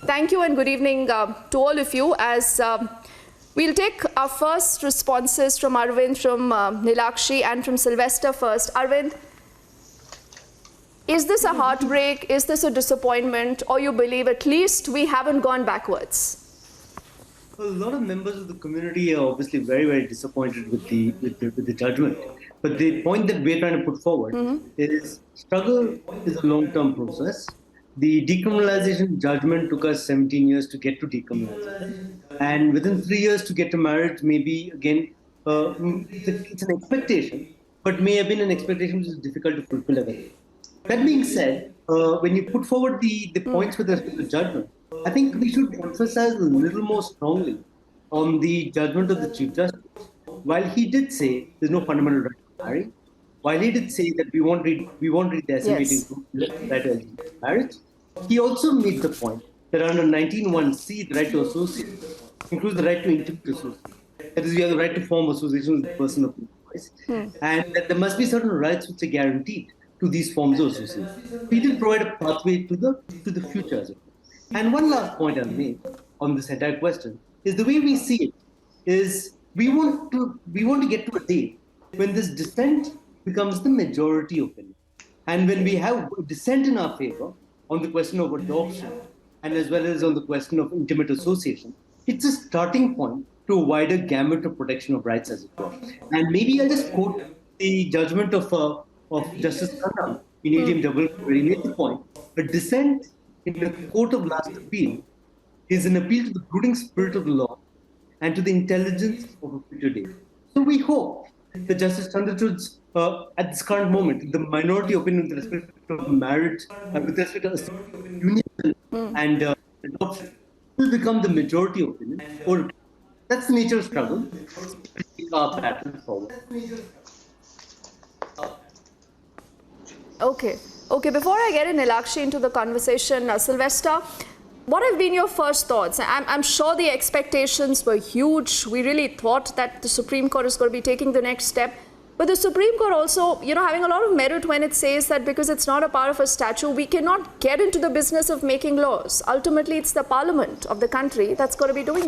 Thank you and good evening to all of you. As we'll take our first responses from Arvind, from Nilakshi and from Sylvester first. Arvind, is this a heartbreak? Is this a disappointment? Or you believe at least we haven't gone backwards? Well, a lot of members of the community are obviously very, very disappointed with the judgment. But the point that we're trying to put forward is struggle is a long-term process. The decriminalization judgment took us 17 years to get to decriminalization. And within 3 years to get to marriage, maybe, again, it's an expectation, but may have been an expectation which is difficult to fulfill again. That being said, when you put forward the points with respect to judgment, I think we should emphasize a little more strongly on the judgment of the Chief Justice. While he did say there's no fundamental right to marry, while he did say that we won't read decimating right to marriage, he also made the point that under 19(1)(c), the right to associate includes the right to intimate associate. That is, you have the right to form association with the person of your choice, and that there must be certain rights which are guaranteed to these forms of association. He did provide a pathway to the future as well. And one last point I'll make on this entire question is the way we see it is we want to get to a day when this dissent becomes the majority opinion. And when we have dissent in our favor on the question of adoption and as well as on the question of intimate association, it's a starting point to a wider gamut of protection of rights as it were. And maybe I'll just quote the judgment of Justice Khanna in ATM where he made the point: a dissent in the court of last appeal is an appeal to the brooding spirit of the law and to the intelligence of a future day. So we hope that Justice Chandrachud's, at this current moment, the minority opinion with respect to marriage, with respect to union and adoption, will become the majority opinion. Or that's the nature of struggle. Our pattern forward. Okay. Before I get Nilakshi into the conversation, Sylvester, what have been your first thoughts? I'm sure the expectations were huge. We really thought that the Supreme Court is going to be taking the next step. But the Supreme Court also, having a lot of merit when it says that because it's not a part of a statute, we cannot get into the business of making laws. Ultimately, it's the parliament of the country that's going to be doing